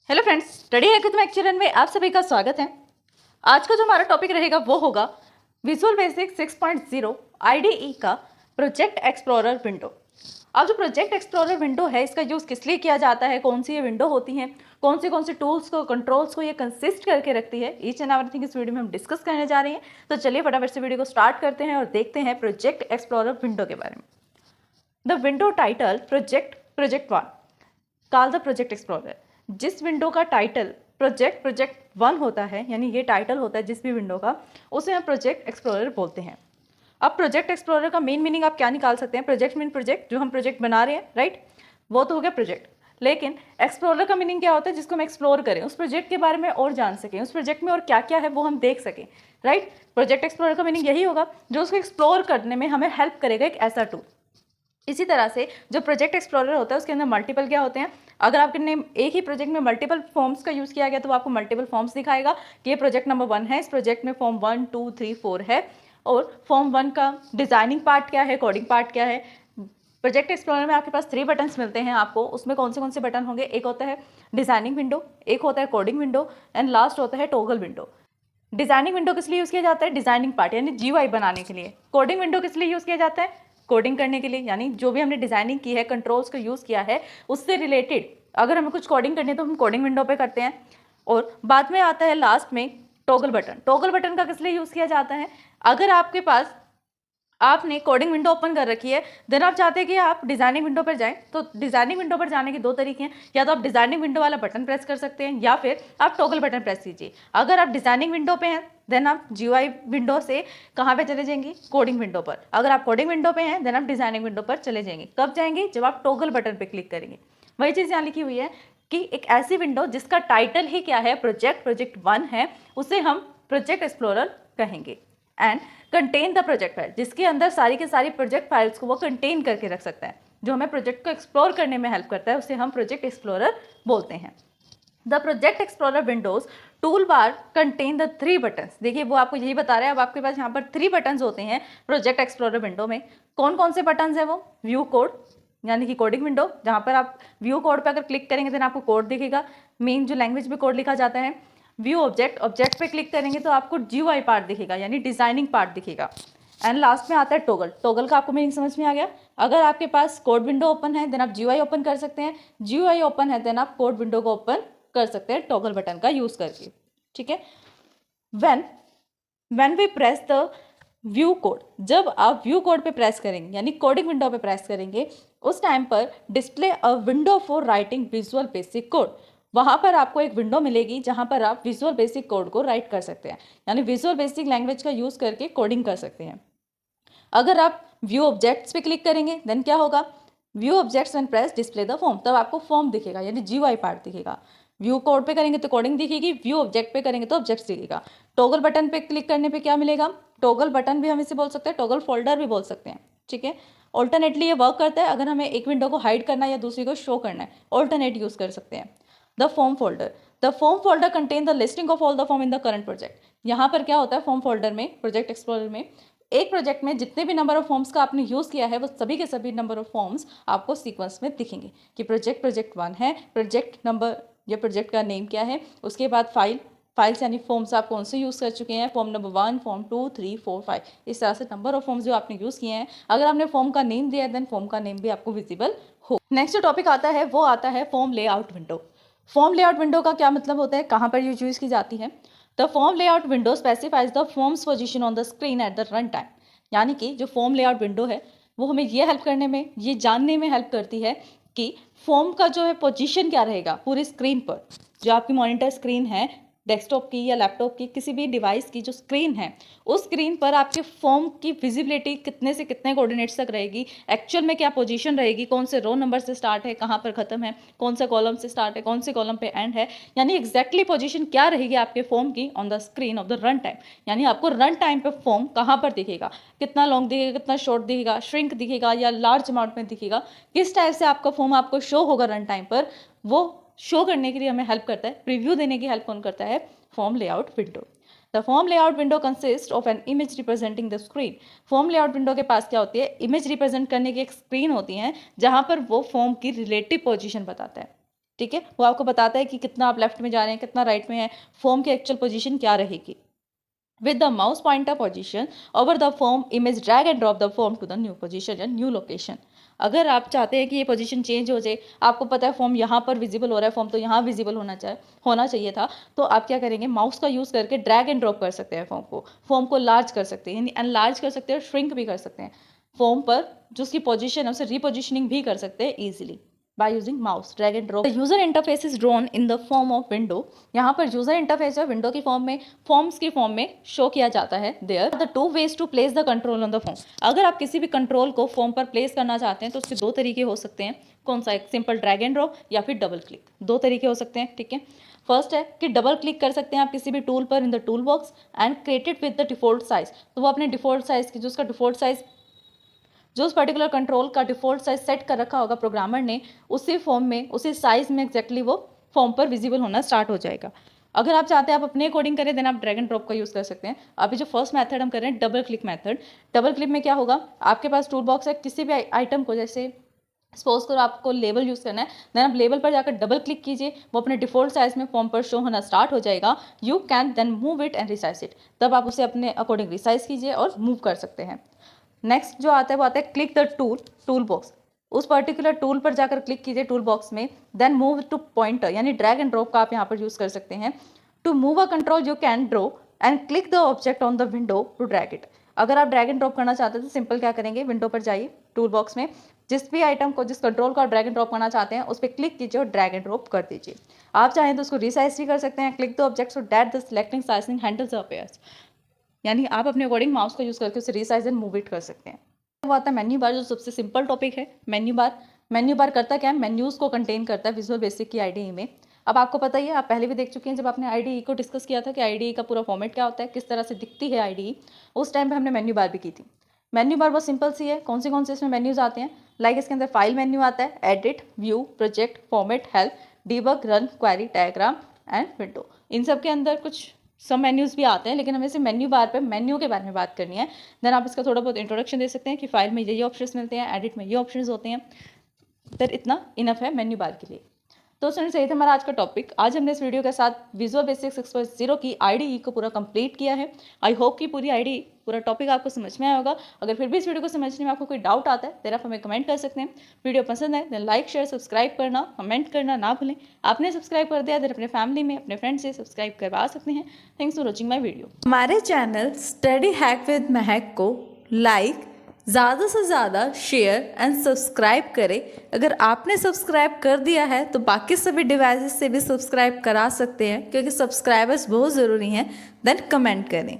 Hello friends, study हैकेथमेटिक्स channel में आप सभी का स्वागत है। आज का जो हमारा टॉपिक रहेगा वो होगा विजुअल बेसिक 6.0 आईडीई का प्रोजेक्ट एक्सप्लोरर विंडो। अब जो प्रोजेक्ट एक्सप्लोरर विंडो है इसका यूज़ किस लिए किया जाता है, कौन सी ये विंडो होती है, कौन से टूल्स को, कंट्रोल्स को ये कंसिस्ट करके रखती है, ईच एंड एवरीथिंग इस वीडियो में हम डिस्कस करने जा रहे हैं। तो चलिए फटाफट से वीडियो को स्टार्ट करते हैं और देखते हैं प्रोजेक्ट एक्सप्लोरर विंडो के बारे में। The window title project 1 call the project explorer. जिस विंडो का टाइटल प्रोजेक्ट 1 होता है, यानी ये टाइटल होता है जिस भी विंडो का, उसे हम प्रोजेक्ट एक्सप्लोरर बोलते हैं। अब प्रोजेक्ट एक्सप्लोरर का मेन मीनिंग आप क्या निकाल सकते हैं? प्रोजेक्ट मीन प्रोजेक्ट, जो हम प्रोजेक्ट बना रहे हैं, राइट, वो तो हो गया प्रोजेक्ट। लेकिन एक्सप्लोरर का मीनिंग क्या होता है? जिसको हम एक्सप्लोर करें, उस प्रोजेक्ट के बारे में और जान सकें, उस प्रोजेक्ट में और क्या क्या है वो हम देख सकें, राइट। प्रोजेक्ट एक्सप्लोरर का मीनिंग यही होगा जो उसको एक्सप्लोर करने में हमें हेल्प करेगा, एक ऐसा टूल। इसी तरह से जो प्रोजेक्ट एक्सप्लोरर होता है उसके अंदर मल्टीपल क्या होते हैं? अगर आपने एक ही प्रोजेक्ट में मल्टीपल फॉर्म्स का यूज़ किया गया तो वो आपको मल्टीपल फॉर्म्स दिखाएगा कि ये प्रोजेक्ट नंबर 1 है, इस प्रोजेक्ट में फॉर्म 1, 2, 3, 4 है, और फॉर्म 1 का डिज़ाइनिंग पार्ट क्या है, कोडिंग पार्ट क्या है। प्रोजेक्ट एक्सप्लोरर में आपके पास 3 बटन्स मिलते हैं आपको। उसमें कौन से बटन होंगे? एक होता है डिज़ाइनिंग विंडो, एक होता है कोडिंग विंडो, एंड लास्ट होता है टॉगल विंडो। डिज़ाइनिंग विंडो किस लिए यूज़ किया जाता है? डिज़ाइनिंग पार्ट यानी जीयूआई बनाने के लिए। कोडिंग विंडो किस लिए यूज़ किया जाता है? कोडिंग करने के लिए, यानी जो भी हमने डिज़ाइनिंग की है, कंट्रोल्स को यूज़ किया है, उससे रिलेटेड अगर हमें कुछ कोडिंग करनी है तो हम कोडिंग विंडो पे करते हैं। और बाद में आता है लास्ट में टॉगल बटन। टॉगल बटन का किस लिए यूज़ किया जाता है? अगर आपके पास आपने कोडिंग विंडो ओपन कर रखी है, देन आप चाहते हैं कि आप डिज़ाइनिंग विंडो पर जाएं, तो डिज़ाइनिंग विंडो पर जाने के 2 तरीके हैं। या तो आप डिज़ाइनिंग विंडो वाला बटन प्रेस कर सकते हैं या फिर आप टॉगल बटन प्रेस कीजिए। अगर आप डिज़ाइनिंग विंडो पे हैं देन आप जीयूआई विंडो से कहाँ पे चले जाएंगे? कोडिंग विंडो पर। अगर आप कोडिंग विंडो पे हैं देन आप डिज़ाइनिंग विंडो पर चले जाएंगे। कब जाएंगे? जब आप टॉगल बटन पर क्लिक करेंगे। वही चीज़ यहाँ लिखी हुई है कि एक ऐसी विंडो जिसका टाइटल ही क्या है? प्रोजेक्ट 1 है, उसे हम प्रोजेक्ट एक्सप्लोरर कहेंगे। And contain the project file, जिसके अंदर सारी के सारी प्रोजेक्ट फाइल्स को वो कंटेन करके रख सकता है, जो हमें प्रोजेक्ट को एक्सप्लोर करने में हेल्प करता है, उसे हम प्रोजेक्ट एक्सप्लोरर बोलते हैं। The project explorer Windows tool bar contain the 3 buttons. देखिए वो आपको यही बता रहा है। अब आपके पास यहाँ पर 3 बटन्स होते हैं प्रोजेक्ट एक्सप्लोरर विंडो में। कौन कौन से बटन्स हैं वो? व्यू कोड यानी कि कोडिंग विंडो, जहाँ पर आप व्यू कोड पर अगर क्लिक करेंगे देन आपको कोड दिखेगा, मेन जो लैंग्वेज में कोड लिखा जाता है। व्यू ऑब्जेक्ट पे क्लिक करेंगे तो आपको जीयूआई पार्ट दिखेगा, यानी डिजाइनिंग पार्ट दिखेगा। एंड लास्ट में आता है टॉगल का आपको मीनिंग समझ में आ गया? अगर आपके पास कोड विंडो ओपन है देन आप जीयूआई ओपन कर सकते हैं, जीयूआई ओपन है देन आप कोड विंडो को ओपन कर सकते हैं टॉगल बटन का यूज करके, ठीक है। When we press the view code, जब आप व्यू कोड पे प्रेस करेंगे यानी कोडिंग विंडो पे प्रेस करेंगे, उस टाइम पर display a window for writing visual basic code, वहाँ पर आपको एक विंडो मिलेगी जहाँ पर आप विजुअल बेसिक कोड को राइट कर सकते हैं, यानी विजुअल बेसिक लैंग्वेज का यूज़ करके कोडिंग कर सकते हैं। अगर आप व्यू ऑब्जेक्ट्स पे क्लिक करेंगे देन क्या होगा? View objects and press display the form, तब आपको फॉर्म दिखेगा यानी जीयूआई पार्ट दिखेगा। व्यू कोड पे करेंगे तो कोडिंग दिखेगी, व्यू ऑब्जेक्ट पे करेंगे तो ऑब्जेक्ट्स दिखेगा। टॉगल बटन पे क्लिक करने पे क्या मिलेगा? टॉगल बटन भी हम इसे बोल सकते हैं, टॉगल फोल्डर भी बोल सकते हैं, ठीक है। ऑल्टरनेटली ये वर्क करता है, अगर हमें एक विंडो को हाइड करना है या दूसरी को शो करना है, ऑल्टरनेट यूज कर सकते हैं। The form folder contain the listing of all the form in the current project. यहाँ पर क्या होता है? फॉर्म फोल्डर में, प्रोजेक्ट एक्सप्लोरर में, एक प्रोजेक्ट में जितने भी नंबर ऑफ फॉर्म्स का आपने यूज़ किया है वो सभी के सभी नंबर ऑफ फॉर्म्स आपको सीक्वेंस में दिखेंगे कि प्रोजेक्ट 1 है, प्रोजेक्ट नंबर या प्रोजेक्ट का नेम क्या है, उसके बाद फाइल्स यानी फॉर्म्स आप कौन से यूज़ कर चुके हैं, फॉर्म नंबर 1, फॉर्म 2, 3, 4, 5, इस तरह से नंबर ऑफ फॉर्म्स जो आपने यूज़ किए हैं। अगर आपने फॉर्म का नेम दिया है देन फॉर्म का नेम भी आपको विजिबल हो। नेक्स्ट जो टॉपिक आता है वो आता है form layout window. Form layout window का क्या मतलब होता है, कहाँ पर ये यूज़ की जाती है? The form layout window specifies the forms position on the screen at the run time. यानी कि जो फॉर्म लेआउट विंडो है वो हमें ये हेल्प करने में, ये जानने में हेल्प करती है कि फॉर्म का जो है पोजीशन क्या रहेगा पूरी स्क्रीन पर। जो आपकी मॉनिटर स्क्रीन है डेस्कटॉप की या लैपटॉप की, किसी भी डिवाइस की जो स्क्रीन है, उस स्क्रीन पर आपके फॉर्म की विजिबिलिटी कितने से कितने कोऑर्डिनेट्स तक रहेगी, एक्चुअल में क्या पोजीशन रहेगी, कौन से रो नंबर से स्टार्ट है, कहाँ पर खत्म है, कौन सा कॉलम से स्टार्ट है, कौन से कॉलम पे एंड है, यानी एग्जैक्टली पोजीशन क्या रहेगी आपके फॉर्म की on the screen of the run time. यानी आपको रन टाइम पे फॉर्म कहाँ पर दिखेगा, कितना लॉन्ग दिखेगा, कितना शॉर्ट दिखेगा, श्रिंक दिखेगा या लार्ज अमाउंट में दिखेगा, किस टाइप से आपका फॉर्म आपको शो होगा रन टाइम पर, वो शो करने के लिए हमें हेल्प करता है, प्रीव्यू देने की हेल्प कौन करता है? Form layout window. The form layout window consist of an image representing the screen. Form layout window के पास क्या होती है? इमेज रिप्रेजेंट करने की एक स्क्रीन होती है जहां पर वो फॉर्म की रिलेटिव पोजीशन बताता है, ठीक है, वो आपको बताता है कि कितना आप लेफ्ट में जा रहे हैं, कितना राइट में है, फॉर्म की एक्चुअल पोजीशन क्या रहेगी। With the mouse pointer position over the form image, drag and drop the form to the new position या new location। अगर आप चाहते हैं कि ये पोजीशन चेंज हो जाए, आपको पता है फॉर्म यहाँ पर विजिबल हो रहा है, फॉर्म तो यहाँ विजिबल होना चाहिए था, तो आप क्या करेंगे, माउस का यूज़ करके ड्रैग एंड ड्रॉप कर सकते हैं फॉर्म को लार्ज कर सकते हैं, यानी एनलार्ज कर सकते हैं और श्रिंक भी कर सकते हैं। फॉर्म पर जो उसकी पोजीशन है उसे रिपोजिशनिंग भी कर सकते हैं easily by using mouse drag and drop। The user interface is drawn in the form of window। यहाँ पर यूजर इंटरफेस है विंडो की फॉर्म में, फॉर्म्स की फॉर्म में शो किया जाता है। There the two ways to place the control on the form। अगर आप किसी भी कंट्रोल को फॉर्म पर प्लेस करना चाहते हैं तो उसके दो तरीके हो सकते हैं। कौन सा? एक सिंपल ड्रैग एंड ड्रॉप या फिर डबल क्लिक, दो तरीके हो सकते हैं। ठीक है, फर्स्ट है कि डबल क्लिक कर सकते हैं आप किसी भी टूल पर in the tool box and created with the default size. तो वो अपने डिफॉल्ट साइज की जो उसका डिफॉल्ट साइज जो उस पर्टिकुलर कंट्रोल का डिफॉल्ट साइज सेट कर रखा होगा प्रोग्रामर ने, उसी फॉर्म में उसी साइज में एग्जैक्टली वो फॉर्म पर विजिबल होना स्टार्ट हो जाएगा। अगर आप चाहते हैं आप अपने अकॉर्डिंग करें देन आप ड्रैग एंड ड्रॉप का यूज़ कर सकते हैं। अभी जो फर्स्ट मेथड हम कर रहे हैं double click method. Double click में क्या होगा, आपके पास टूल बॉक्स है, किसी भी आइटम को, जैसे सपोज करो आपको लेबल यूज़ करना है, देन आप लेबल पर जाकर डबल क्लिक कीजिए, वो अपने डिफॉल्ट साइज में फॉर्म पर शो होना स्टार्ट हो जाएगा। You can then move it and resize it. तब आप उसे अपने अकॉर्डिंग रिसाइज कीजिए और मूव कर सकते हैं। नेक्स्ट जो आता है वो आता है क्लिक द टूल बॉक्स। उस पर्टिकुलर टूल पर जाकर क्लिक कीजिए टूल बॉक्स में, देन मूव टू पॉइंटर, यानी ड्रैग एंड ड्रॉप का आप यहाँ पर यूज़ कर सकते हैं। To move a control you can draw and click the object on the window to drag it. अगर आप ड्रैग एंड ड्रॉप करना चाहते हैं तो सिंपल क्या करेंगे, विंडो पर जाइए, टूल बॉक्स में जिस भी आइटम को, जिस कंट्रोल को आप ड्रैग एंड ड्रॉप करना चाहते हैं उस पर क्लिक कीजिए और ड्रैग एंड ड्रॉप कर दीजिए। आप चाहें तो उसको रिसाइज भी कर सकते हैं। Click the object so that the selecting sizing handles appears, यानी आप अपने अकॉर्डिंग माउस का यूज़ करके उसे रिसाइज एंड मूव इट कर सकते हैं। वो आता है मेन्यू बार, जो सबसे सिंपल टॉपिक है। मेन्यू बार करता क्या है, मेन्यूज़ को कंटेन करता है विजुअल बेसिक की आईडीई में। अब आपको पता ही है, आप पहले भी देख चुके हैं जब आपने आईडीई को डिस्कस किया था कि आईडीई का पूरा फॉर्मेट क्या होता है, किस तरह से दिखती है आईडीई, उस टाइम पे हमने मेन्यू बार भी की थी। मेन्यू बार बहुत सिंपल सी है। कौन से इसमें मेन्यूज़ आते हैं, लाइक इसके अंदर फाइल मेन्यू आता है, edit, view, project, format, help, debug, run, query, diagram and window. इन सब के अंदर कुछ सब मेन्यूज़ भी आते हैं, लेकिन हमें सिर्फ मेन्यू बार पे मेन्यू के बारे में बात करनी है। देन आप इसका थोड़ा बहुत इंट्रोडक्शन दे सकते हैं कि फाइल में ये ऑप्शंस मिलते हैं, एडिट में ये ऑप्शंस होते हैं। फिर इतना इनफ है मेन्यू बार के लिए। तो स्टूडेंट्स, यही था हमारा आज का टॉपिक। आज हमने इस वीडियो के साथ विजुअल बेसिक 6.0 की आईडीई को पूरा कंप्लीट किया है। आई होप कि पूरी आईडीई, पूरा टॉपिक आपको समझ में आया होगा। अगर फिर भी इस वीडियो को समझने में आपको कोई डाउट आता है तो आप हमें कमेंट कर सकते हैं। वीडियो पसंद है देन लाइक, शेयर, सब्सक्राइब करना, कमेंट करना ना भूलें। आपने सब्सक्राइब कर दिया देन अपने फैमिली में, अपने फ्रेंड से सब्सक्राइब करवा सकते हैं। Thanks for watching my video. हमारे चैनल स्टडी हैक विद महक को लाइक, ज़्यादा से ज़्यादा शेयर एंड सब्सक्राइब करें। अगर आपने सब्सक्राइब कर दिया है तो बाकी सभी डिवाइसेस से भी सब्सक्राइब करा सकते हैं, क्योंकि सब्सक्राइबर्स बहुत ज़रूरी हैं। देन कमेंट करें।